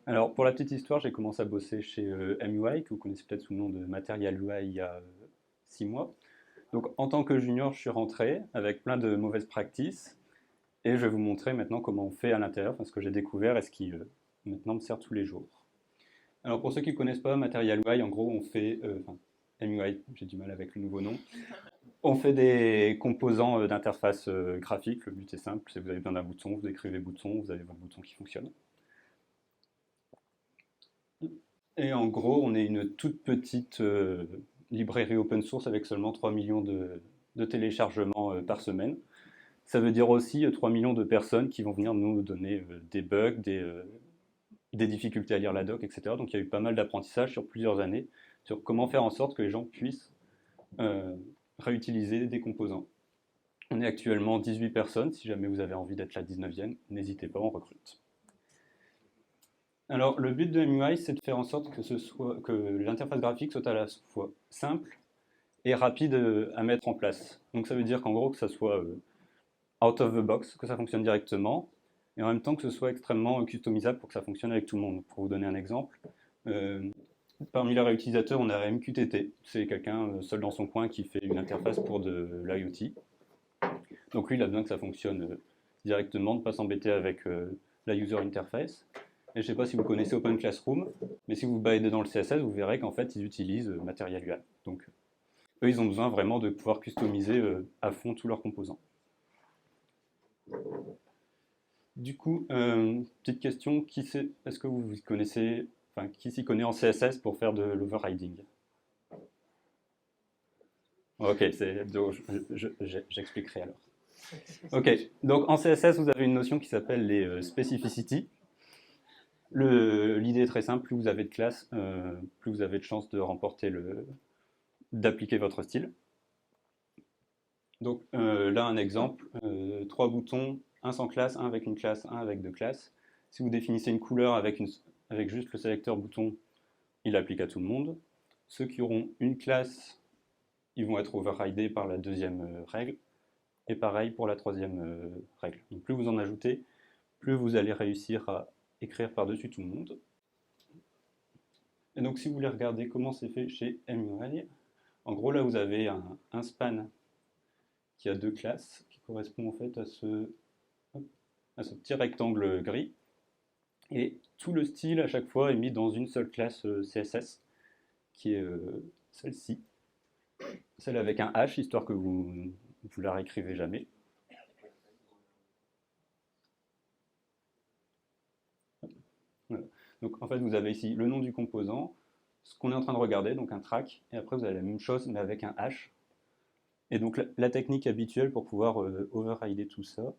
Alors, pour la petite histoire, j'ai commencé à bosser chez MUI, que vous connaissez peut-être sous le nom de Material UI il y a 6 mois. Donc, en tant que junior, je suis rentré avec plein de mauvaises practices et je vais vous montrer maintenant comment on fait à l'intérieur, enfin, ce que j'ai découvert et ce qui maintenant me sert tous les jours. Alors, pour ceux qui ne connaissent pas Material UI, en gros, on fait, enfin, MUI, j'ai du mal avec le nouveau nom, on fait des composants d'interface graphique. Le but est simple, c'est que vous avez besoin d'un bouton, vous écrivez bouton, vous avez votre bouton qui fonctionne. Et en gros, on est une toute petite librairie open source avec seulement 3 millions de téléchargements par semaine. Ça veut dire aussi 3 millions de personnes qui vont venir nous donner des bugs, des difficultés à lire la doc, etc. Donc il y a eu pas mal d'apprentissage sur plusieurs années sur comment faire en sorte que les gens puissent réutiliser des composants. On est actuellement 18 personnes. Si jamais vous avez envie d'être la 19e, n'hésitez pas, on recrute. Alors, le but de MUI, c'est de faire en sorte que l'interface graphique soit à la fois simple et rapide à mettre en place. Donc, ça veut dire qu'en gros, que ça soit out of the box, que ça fonctionne directement, et en même temps que ce soit extrêmement customisable pour que ça fonctionne avec tout le monde. Pour vous donner un exemple, parmi les réutilisateurs, on a MQTT. C'est quelqu'un seul dans son coin qui fait une interface pour de l'IoT. Donc lui, il a besoin que ça fonctionne directement, de ne pas s'embêter avec la user interface. Et je ne sais pas si vous connaissez Open Classroom, mais si vous vous baladez dans le CSS, vous verrez qu'en fait, ils utilisent Material UI. Donc, eux, ils ont besoin vraiment de pouvoir customiser à fond tous leurs composants. Du coup, petite question, est-ce que vous connaissez, enfin, qui s'y connaît en CSS pour faire de l'overriding? Ok, j'expliquerai alors. Ok, donc en CSS, vous avez une notion qui s'appelle les specificities. L'idée est très simple, plus vous avez de classes, plus vous avez de chances de remporter d'appliquer votre style. Donc là, un exemple, 3 boutons, un sans classe, un avec une classe, un avec 2 classes. Si vous définissez une couleur avec juste le sélecteur bouton, il applique à tout le monde. Ceux qui auront une classe, ils vont être overridés par la deuxième règle. Et pareil pour la troisième règle. Donc plus vous en ajoutez, plus vous allez réussir à écrire par-dessus tout le monde. Et donc si vous voulez regarder comment c'est fait chez MUI, en gros là vous avez un span qui a 2 classes, qui correspond en fait à ce petit rectangle gris. Et tout le style à chaque fois est mis dans une seule classe CSS, qui est celle-ci. Celle avec un H, histoire que vous ne la réécrivez jamais. Voilà. Donc en fait vous avez ici le nom du composant, ce qu'on est en train de regarder, donc un track, et après vous avez la même chose mais avec un H. Et donc la technique habituelle pour pouvoir overrider tout ça,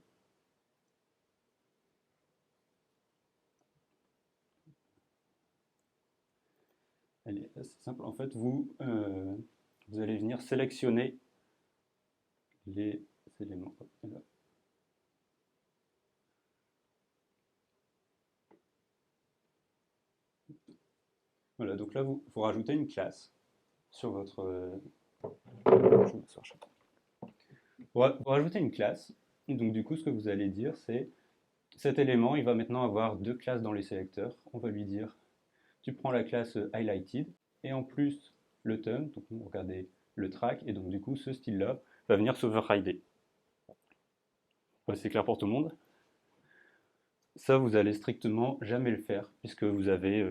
elle est assez simple. En fait, vous allez venir sélectionner les éléments. Voilà, donc là, vous rajoutez une classe sur votre... Vous rajoutez une classe. Donc du coup, ce que vous allez dire, c'est cet élément, il va maintenant avoir 2 classes dans les sélecteurs. On va lui dire, tu prends la classe highlighted, et en plus, le thumb, donc vous regardez le track, et donc du coup, ce style-là va venir s'overrider. C'est clair pour tout le monde? Ça, vous allez strictement jamais le faire, puisque vous avez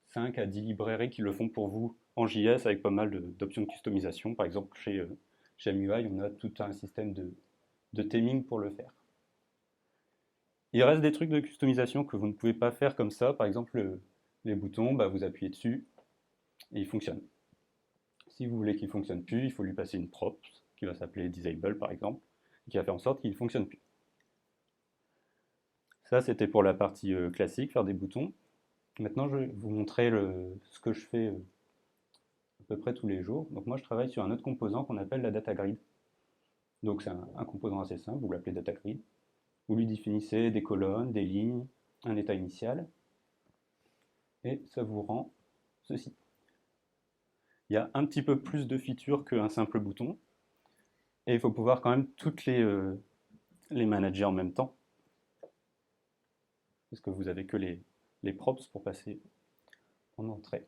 5 à 10 librairies qui le font pour vous en JS avec pas mal d'options de customisation. Par exemple, chez MUI, on a tout un système de theming pour le faire. Il reste des trucs de customisation que vous ne pouvez pas faire comme ça. Par exemple, les boutons, vous appuyez dessus et ils fonctionnent. Si vous voulez qu'il ne fonctionne plus, il faut lui passer une prop qui va s'appeler disable par exemple, qui va faire en sorte qu'il ne fonctionne plus. Ça, c'était pour la partie classique, faire des boutons. Maintenant, je vais vous montrer ce que je fais à peu près tous les jours. Donc moi, je travaille sur un autre composant qu'on appelle la data grid. Donc c'est un composant assez simple, vous l'appelez data grid. Vous lui définissez des colonnes, des lignes, un état initial, et ça vous rend ceci. Il y a un petit peu plus de features qu'un simple bouton, et il faut pouvoir quand même toutes les manager en même temps, parce que vous avez que les props pour passer en entrée.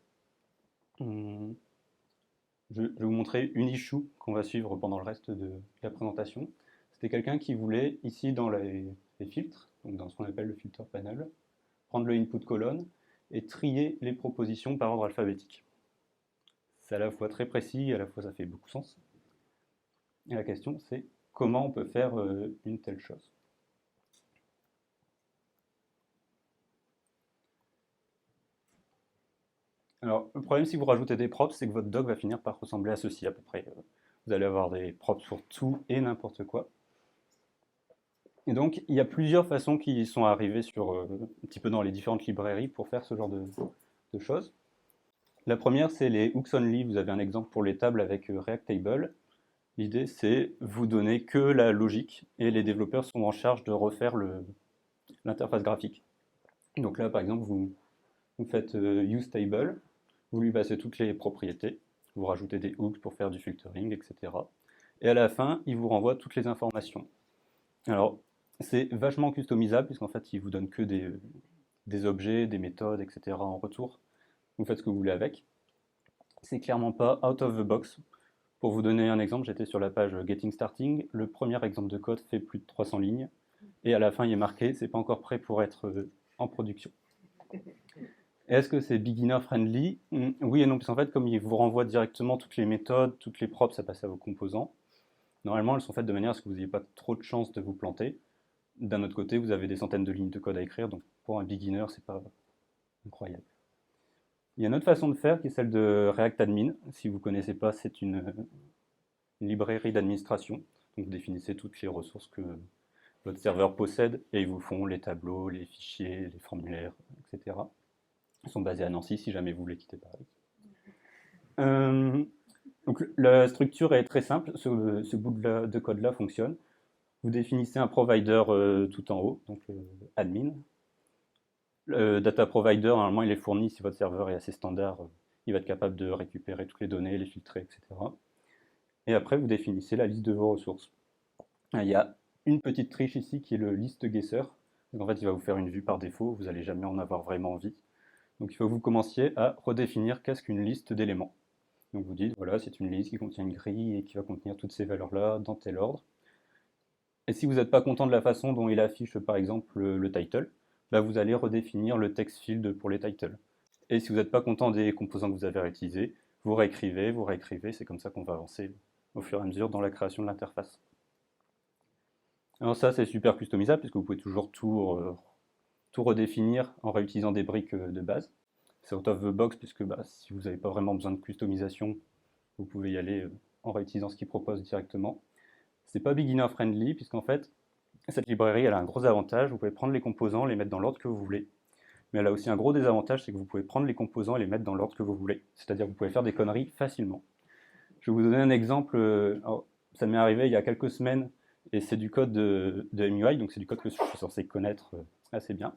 Je vais vous montrer une issue qu'on va suivre pendant le reste de la présentation. C'était quelqu'un qui voulait, ici dans les filtres, donc dans ce qu'on appelle le filter panel, prendre le input colonne et trier les propositions par ordre alphabétique. C'est à la fois très précis, à la fois ça fait beaucoup de sens. Et la question c'est comment on peut faire une telle chose. Alors, le problème si vous rajoutez des props, c'est que votre doc va finir par ressembler à ceci à peu près. Vous allez avoir des props pour tout et n'importe quoi. Et donc, il y a plusieurs façons qui sont arrivées sur, un petit peu dans les différentes librairies pour faire ce genre de choses. La première, c'est les hooks only. Vous avez un exemple pour les tables avec React Table. L'idée, c'est vous donner que la logique et les développeurs sont en charge de refaire l'interface graphique. Donc là, par exemple, vous faites use table, vous lui passez toutes les propriétés, vous rajoutez des hooks pour faire du filtering, etc. Et à la fin, il vous renvoie toutes les informations. Alors, c'est vachement customisable, puisqu'en fait, il vous donne que des objets, des méthodes, etc. en retour. Vous faites ce que vous voulez avec. C'est clairement pas out of the box. Pour vous donner un exemple, j'étais sur la page Getting Starting. Le premier exemple de code fait plus de 300 lignes. Et à la fin, il est marqué, c'est pas encore prêt pour être en production. Est-ce que c'est beginner friendly? Oui et non, parce qu'en fait, comme il vous renvoie directement toutes les méthodes, toutes les props à passer à vos composants, normalement, elles sont faites de manière à ce que vous n'ayez pas trop de chances de vous planter. D'un autre côté, vous avez des centaines de lignes de code à écrire, donc pour un beginner, c'est pas incroyable. Il y a une autre façon de faire qui est celle de React Admin. Si vous ne connaissez pas, c'est une librairie d'administration. Donc vous définissez toutes les ressources que votre serveur possède et ils vous font les tableaux, les fichiers, les formulaires, etc. Ils sont basés à Nancy si jamais vous voulez quitter Paris. Donc la structure est très simple, ce bout de code-là fonctionne. Vous définissez un provider tout en haut, donc admin. Le data provider, normalement, il est fourni si votre serveur est assez standard, il va être capable de récupérer toutes les données, les filtrer, etc. Et après, vous définissez la liste de vos ressources. Il y a une petite triche ici qui est le list guesser. En fait, il va vous faire une vue par défaut, vous n'allez jamais en avoir vraiment envie. Donc il faut que vous commenciez à redéfinir qu'est-ce qu'une liste d'éléments. Donc vous dites, voilà, c'est une liste qui contient une grille et qui va contenir toutes ces valeurs-là dans tel ordre. Et si vous n'êtes pas content de la façon dont il affiche, par exemple, le title, là, vous allez redéfinir le text field pour les titles. Et si vous n'êtes pas content des composants que vous avez réutilisés, vous réécrivez, c'est comme ça qu'on va avancer au fur et à mesure dans la création de l'interface. Alors ça, c'est super customisable, puisque vous pouvez toujours tout redéfinir en réutilisant des briques de base. C'est out of the box, puisque si vous n'avez pas vraiment besoin de customisation, vous pouvez y aller en réutilisant ce qu'il propose directement. C'est pas beginner friendly, puisqu'en fait, cette librairie, elle a un gros avantage, vous pouvez prendre les composants, les mettre dans l'ordre que vous voulez. Mais elle a aussi un gros désavantage, c'est que vous pouvez prendre les composants et les mettre dans l'ordre que vous voulez. C'est-à-dire que vous pouvez faire des conneries facilement. Je vais vous donner un exemple. Alors, ça m'est arrivé il y a quelques semaines, et c'est du code de MUI, donc c'est du code que je suis censé connaître assez bien.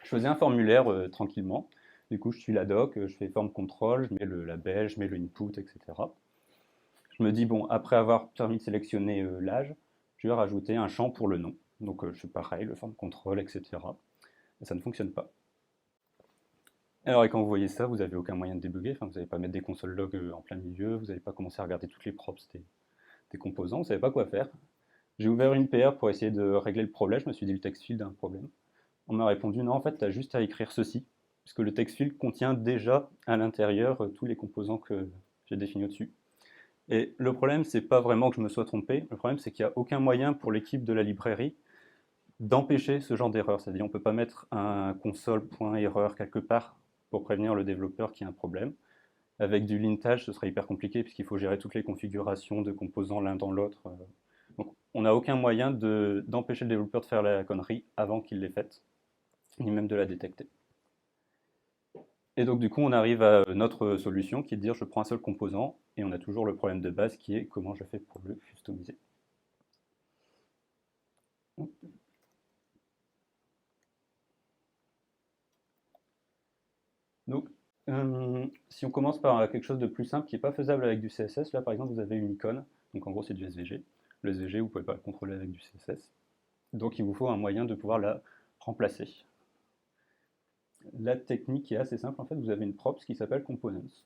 Je faisais un formulaire tranquillement. Du coup, je suis la doc, je fais form control, je mets le label, je mets le input, etc. Je me dis, bon, après avoir permis de sélectionner l'âge, je vais rajouter un champ pour le nom. Donc je fais pareil, le form control, etc. Et ça ne fonctionne pas. Alors, et quand vous voyez ça, vous n'avez aucun moyen de débugger. Enfin, vous n'allez pas mettre des console logs en plein milieu, vous n'allez pas commencer à regarder toutes les props des composants, vous ne savez pas quoi faire. J'ai ouvert une PR pour essayer de régler le problème. Je me suis dit, le text field a un problème. On m'a répondu, non, en fait, tu as juste à écrire ceci, puisque le text field contient déjà à l'intérieur tous les composants que j'ai définis au-dessus. Et le problème, c'est pas vraiment que je me sois trompé. Le problème, c'est qu'il n'y a aucun moyen pour l'équipe de la librairie d'empêcher ce genre d'erreur. C'est-à-dire, on ne peut pas mettre un console.erreur quelque part pour prévenir le développeur qu'il y a un problème. Avec du lintage, ce serait hyper compliqué puisqu'il faut gérer toutes les configurations de composants l'un dans l'autre. Donc, on n'a aucun moyen d'empêcher le développeur de faire la connerie avant qu'il l'ait faite, ni même de la détecter. Et donc du coup, on arrive à notre solution qui est de dire je prends un seul composant et on a toujours le problème de base qui est comment je fais pour le customiser. Donc, si on commence par quelque chose de plus simple qui n'est pas faisable avec du CSS, là par exemple vous avez une icône, donc en gros c'est du SVG. Le SVG, vous ne pouvez pas le contrôler avec du CSS. Donc il vous faut un moyen de pouvoir la remplacer. La technique est assez simple, en fait, vous avez une props qui s'appelle Components.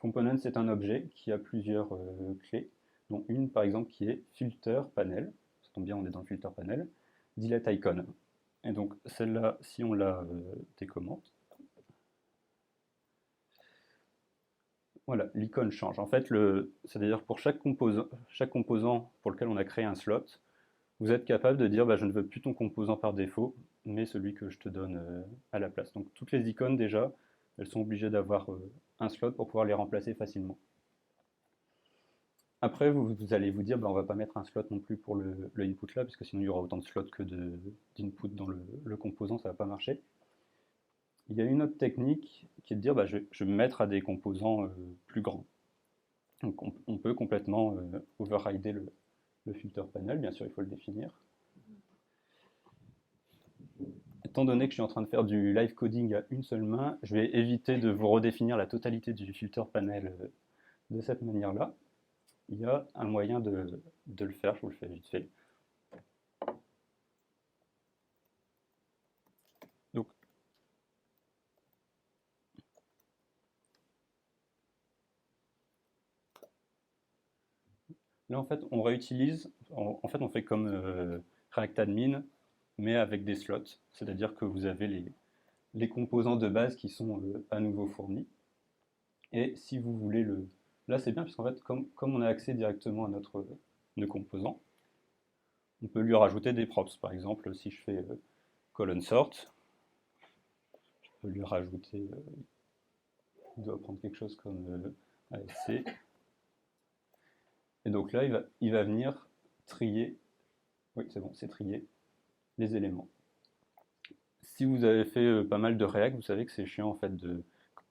Components, c'est un objet qui a plusieurs clés, dont une par exemple qui est filter panel, ça tombe bien, on est dans le filter panel, delete icon. Et donc celle-là, si on la décommente, voilà, l'icône change. En fait, c'est-à-dire pour chaque composant pour lequel on a créé un slot, vous êtes capable de dire bah, je ne veux plus ton composant par défaut, mais celui que je te donne à la place. Donc toutes les icônes déjà, elles sont obligées d'avoir un slot pour pouvoir les remplacer facilement. Après, vous allez vous dire, bah, on ne va pas mettre un slot non plus pour le input là, parce que sinon il y aura autant de slots que d'input dans le composant, ça ne va pas marcher. Il y a une autre technique qui est de dire, bah, je vais me mettre à des composants plus grands. Donc on peut complètement overrider le filter panel, bien sûr il faut le définir. Étant donné que je suis en train de faire du live coding à une seule main, je vais éviter de vous redéfinir la totalité du filter panel de cette manière-là. Il y a un moyen de le faire, je vous le fais vite fait. Donc, là, en fait, on réutilise, en fait, on fait comme ReactAdmin, mais avec des slots. C'est-à-dire que vous avez les composants de base qui sont à nouveau fournis. Et si vous voulez le... Là, c'est bien, puisqu'en fait, comme on a accès directement à notre composant, on peut lui rajouter des props. Par exemple, si je fais colon sort, je peux lui rajouter, il doit prendre quelque chose comme ASC. Et donc là, il va venir trier, oui c'est bon, c'est trier les éléments. Si vous avez fait pas mal de React, vous savez que c'est chiant en fait de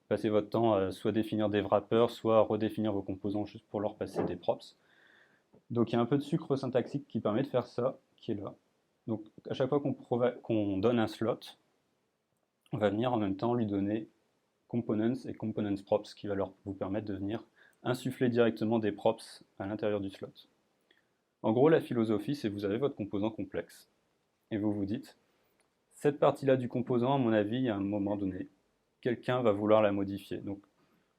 passer votre temps à soit définir des wrappers, soit redéfinir vos composants juste pour leur passer des props. Donc il y a un peu de sucre syntaxique qui permet de faire ça, qui est là. Donc à chaque fois qu'on donne un slot, on va venir en même temps lui donner components et components props qui va vous permettre de venir insuffler directement des props à l'intérieur du slot. En gros, la philosophie, c'est que vous avez votre composant complexe et vous vous dites, cette partie-là du composant, à mon avis, à un moment donné, quelqu'un va vouloir la modifier. Donc,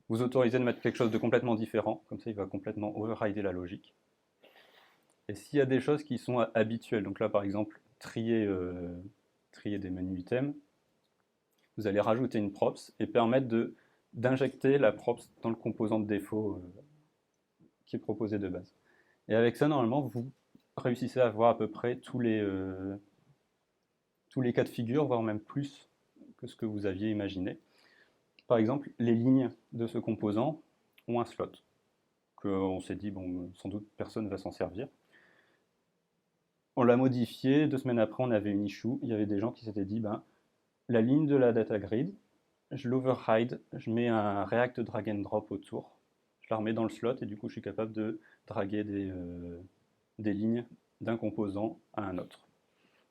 vous autorisez de mettre quelque chose de complètement différent, comme ça il va complètement overrider la logique. Et s'il y a des choses qui sont habituelles, donc là par exemple, trier des menus items, vous allez rajouter une props et permettre d'injecter la props dans le composant de défaut qui est proposé de base. Et avec ça, normalement, vous réussissez à voir à peu près tous les cas de figure, voire même plus que ce que vous aviez imaginé. Par exemple, les lignes de ce composant ont un slot, qu'on s'est dit, bon, sans doute personne ne va s'en servir. On l'a modifié, 2 semaines après, on avait une issue, il y avait des gens qui s'étaient dit, ben, la ligne de la data grid, je l'override, je mets un React drag and drop autour, je la remets dans le slot, et du coup, je suis capable de draguer des lignes d'un composant à un autre.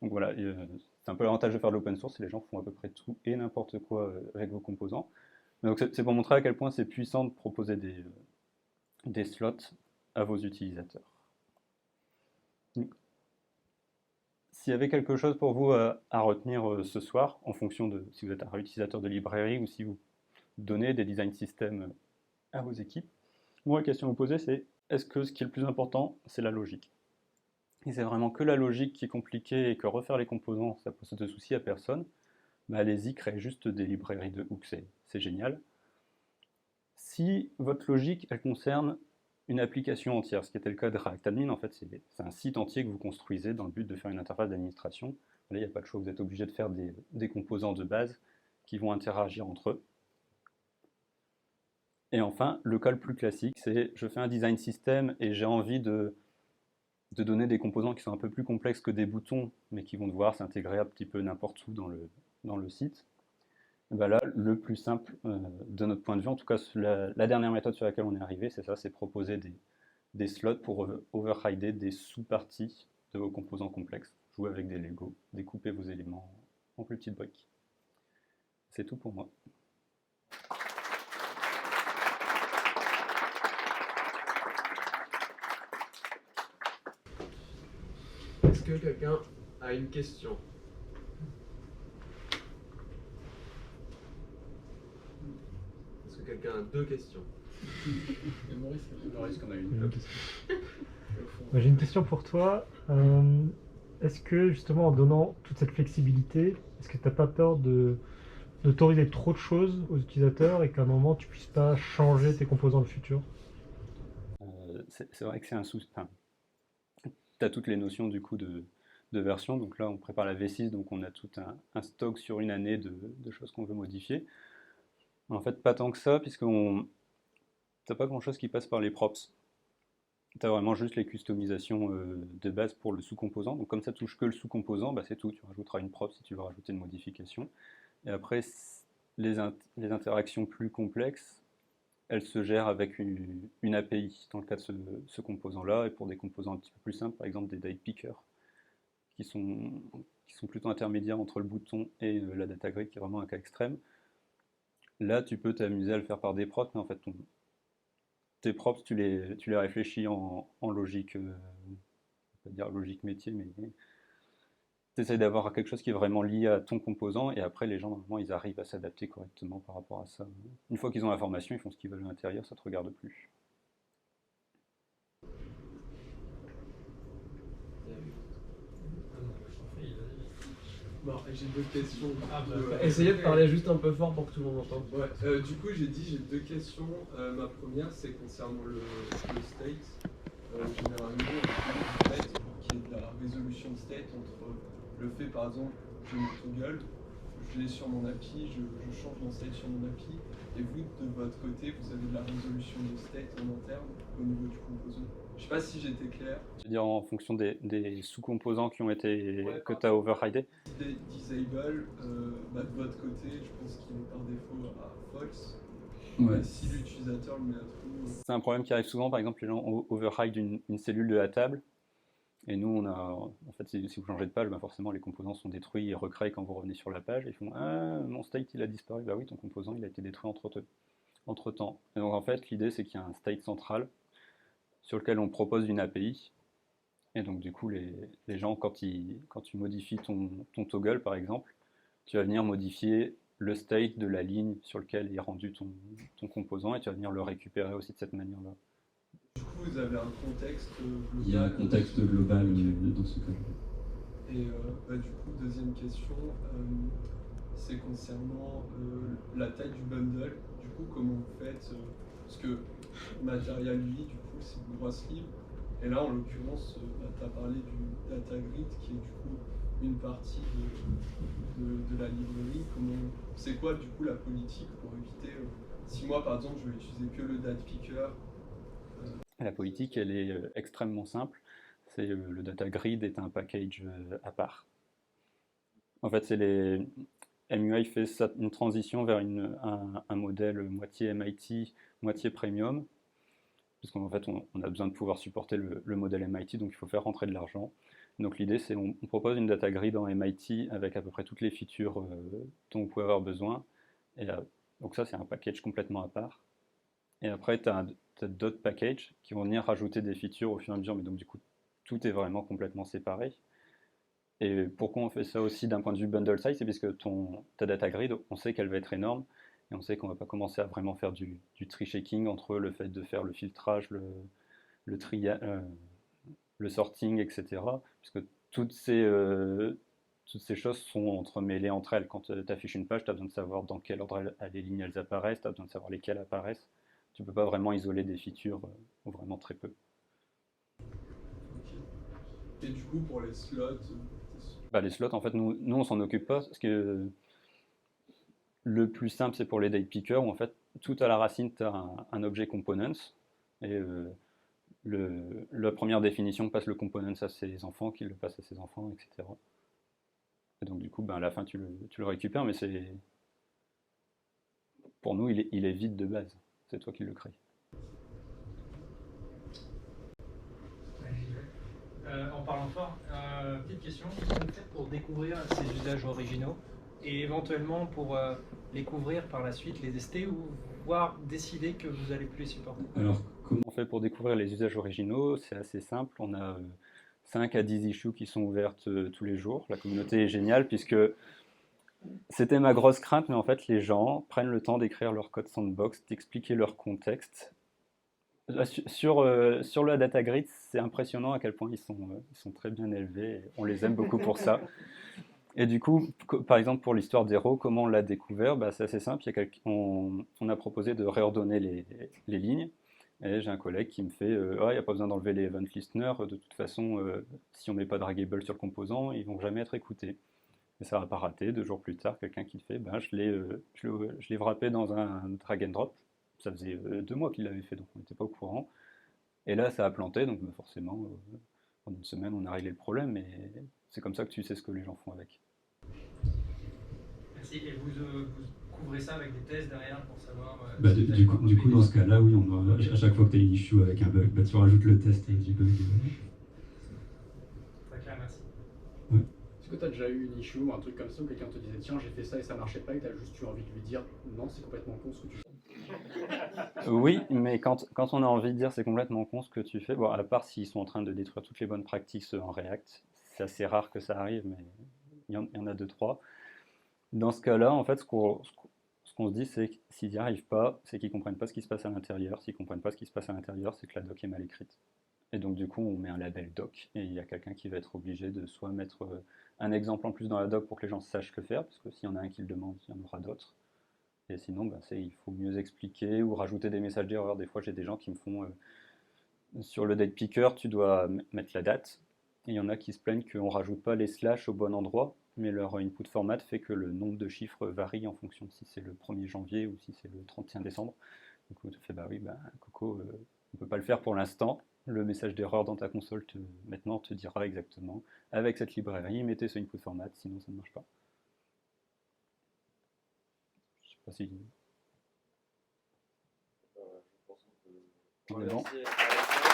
Donc voilà, c'est un peu l'avantage de faire de l'open source, c'est que les gens font à peu près tout et n'importe quoi avec vos composants. Donc c'est pour montrer à quel point c'est puissant de proposer des slots à vos utilisateurs. S'il y avait quelque chose pour vous à retenir ce soir, en fonction de si vous êtes un réutilisateur de librairie ou si vous donnez des design systems à vos équipes, moi la question à vous poser c'est, est-ce que ce qui est le plus important, c'est la logique? Et c'est vraiment que la logique qui est compliquée et que refaire les composants, ça pose de soucis à personne, bah allez-y, créez juste des librairies de hooks, c'est génial. Si votre logique, elle concerne une application entière, ce qui était le cas de ReactAdmin, en fait, c'est un site entier que vous construisez dans le but de faire une interface d'administration. Là, il n'y a pas de choix, vous êtes obligé de faire des composants de base qui vont interagir entre eux. Et enfin, le cas le plus classique, c'est je fais un design system et j'ai envie de donner des composants qui sont un peu plus complexes que des boutons, mais qui vont devoir s'intégrer un petit peu n'importe où dans le site. Ben là, le plus simple de notre point de vue, en tout cas la dernière méthode sur laquelle on est arrivé, c'est ça, c'est proposer des slots pour overrider des sous-parties de vos composants complexes. Jouer avec des Lego, découper vos éléments en plus petites briques. C'est tout pour moi. Est-ce que quelqu'un a une question? Est-ce que quelqu'un a deux questions? Maurice, qu'on a une question. J'ai une question pour toi. Est-ce que justement en donnant toute cette flexibilité, est-ce que tu n'as pas peur d'autoriser trop de choses aux utilisateurs et qu'à un moment tu puisses pas changer tes composants de futur? C'est vrai que c'est un souci. Enfin, tu as toutes les notions du coup de version. Donc là, on prépare la V6, donc on a tout un stock sur une année de choses qu'on veut modifier. En fait, pas tant que ça, puisqu'on t'as pas grand-chose qui passe par les props. Tu as vraiment juste les customisations de base pour le sous-composant. Donc comme ça touche que le sous-composant, bah, c'est tout. Tu rajouteras une prop si tu veux rajouter une modification. Et après, les interactions plus complexes, elles se gèrent avec une API dans le cas de ce composant-là. Et pour des composants un petit peu plus simples, par exemple des date pickers, qui sont plutôt intermédiaires entre le bouton et la data grid, qui est vraiment un cas extrême. Là, tu peux t'amuser à le faire par des props, mais en fait, tes props, tu les réfléchis en logique, on va dire logique métier, mais tu essaies d'avoir quelque chose qui est vraiment lié à ton composant, et après, les gens, normalement, ils arrivent à s'adapter correctement par rapport à ça. Une fois qu'ils ont l'information, ils font ce qu'ils veulent à l'intérieur, ça ne te regarde plus. Bon, j'ai deux questions. Essayez de parler juste un peu fort pour que tout le monde entende. Ouais, du coup, j'ai deux questions. Ma première, c'est concernant le state. Généralement, en fait, pour qu'il y ait de la résolution de state entre le fait, par exemple, j'ai mon toggle, je l'ai sur mon API, je change mon state sur mon API, et vous, de votre côté, vous avez de la résolution de state en interne au niveau du composant. Je sais pas si j'étais clair. C'est-à-dire en fonction des sous-composants qui ont été que tu as overridé. Disable, de votre côté, je pense qu'il est par défaut à false. Ouais. Si l'utilisateur le met à true. C'est un problème qui arrive souvent, par exemple, les gens override une cellule de la table. Et nous, en fait, si vous changez de page, ben forcément les composants sont détruits et recréés quand vous revenez sur la page. Et ils font ah, mon state il a disparu. Bah oui, ton composant il a été détruit entre temps. Et donc en fait, l'idée c'est qu'il y a un state central sur lequel on propose une API. Et donc du coup, les gens, quand tu modifies ton toggle par exemple, tu vas venir modifier le state de la ligne sur lequel est rendu ton composant et tu vas venir le récupérer aussi de cette manière-là. Du coup, vous avez un contexte global. Il y a un contexte global dans ce cas. Et du coup, deuxième question, c'est concernant la taille du bundle. Du coup, comment vous faites parce que Material UI, du coup, c'est une grosse libre. Et là, en l'occurrence, tu as parlé du data grid, qui est du coup une partie de la librairie. C'est quoi, du coup, la politique pour éviter si moi, par exemple, je vais utiliser que le data picker. La politique, elle est extrêmement simple. C'est le data grid est un package à part. En fait, MUI fait une transition vers un modèle moitié MIT, moitié premium, parce qu'en fait, on a besoin de pouvoir supporter le modèle MIT, donc il faut faire rentrer de l'argent. Donc l'idée, c'est on propose une data grid en MIT avec à peu près toutes les features dont vous pouvez avoir besoin. Et donc ça, c'est un package complètement à part. Et après, tu as d'autres packages qui vont venir rajouter des features au fur et à mesure, mais donc du coup, tout est vraiment complètement séparé. Et pourquoi on fait ça aussi d'un point de vue bundle size, c'est parce que ta data grid, on sait qu'elle va être énorme, et on sait qu'on ne va pas commencer à vraiment faire du tree shaking entre le fait de faire le filtrage, le sorting, etc. Parce que toutes ces choses sont entremêlées entre elles. Quand tu affiches une page, tu as besoin de savoir dans quel ordre les lignes elles apparaissent, tu as besoin de savoir lesquelles apparaissent. Tu ne peux pas vraiment isoler des features, ou vraiment très peu. Et du coup, pour les slots les slots, en fait, nous on s'en occupe pas, parce que le plus simple, c'est pour les date pickers, où en fait, tout à la racine, tu as un objet components, et la première définition passe le components à ses enfants, qui le passe à ses enfants, etc. Et donc du coup, à la fin, tu le récupères, mais pour nous, il est vide de base. C'est toi qui le crée. En parlant fort, petite question, comment vous faites pour découvrir ces usages originaux et éventuellement pour les couvrir par la suite, les tester ou voire décider que vous n'allez plus les supporter? Alors, comment on fait pour découvrir les usages originaux? C'est assez simple. On a 5 à 10 issues qui sont ouvertes tous les jours. La communauté est géniale puisque c'était ma grosse crainte, mais en fait, les gens prennent le temps d'écrire leur code sandbox, d'expliquer leur contexte. Sur la data grid, c'est impressionnant à quel point ils sont très bien élevés. Et on les aime beaucoup pour ça. Et du coup, par exemple, pour l'histoire d'Hero, comment on l'a découvert? C'est assez simple. On a proposé de réordonner les lignes. Et j'ai un collègue qui me fait il n'y a pas besoin d'enlever les event listeners. De toute façon, si on ne met pas draggable sur le composant, ils ne vont jamais être écoutés. Et ça va pas raté. 2 jours plus tard, quelqu'un qui le fait, je l'ai wrappé dans un drag and drop. Ça faisait 2 mois qu'il l'avait fait, donc on n'était pas au courant. Et là, ça a planté, donc forcément, en une semaine, on a réglé le problème. Et c'est comme ça que tu sais ce que les gens font avec. Merci. Et vous couvrez ça avec des tests derrière pour savoir. Du coup, dans ce cas-là, oui, à chaque fois que tu as une issue avec un bug, tu rajoutes le test du bug. Très clair, merci. Ouais. Est-ce que tu as déjà eu une issue ou un truc comme ça où quelqu'un te disait tiens, j'ai fait ça et ça marchait pas et tu as juste eu envie de lui dire non, c'est complètement con ce que tu fais? Oui, mais quand on a envie de dire c'est complètement con ce que tu fais, bon, à part s'ils sont en train de détruire toutes les bonnes pratiques en React, c'est assez rare que ça arrive, mais il y en a 2-3. Dans ce cas-là, en fait, ce qu'on se dit, c'est que s'ils n'y arrivent pas, c'est qu'ils ne comprennent pas ce qui se passe à l'intérieur. S'ils ne comprennent pas ce qui se passe à l'intérieur, c'est que la doc est mal écrite. Et donc, du coup, on met un label doc, et il y a quelqu'un qui va être obligé de soit mettre un exemple en plus dans la doc pour que les gens sachent que faire, parce que s'il y en a un qui le demande, il y en aura d'autres. Et sinon, il faut mieux expliquer ou rajouter des messages d'erreur. Des fois, j'ai des gens qui me font sur le date picker, tu dois mettre la date. Et il y en a qui se plaignent qu'on ne rajoute pas les slash au bon endroit, mais leur input format fait que le nombre de chiffres varie en fonction de si c'est le 1er janvier ou si c'est le 31 décembre. Du coup, tu fais Coco, on ne peut pas le faire pour l'instant. Le message d'erreur dans ta console maintenant te dira exactement avec cette librairie, mettez ce input format, sinon ça ne marche pas. Je sais pas si. Je pense qu'on peut. On est bon. Merci.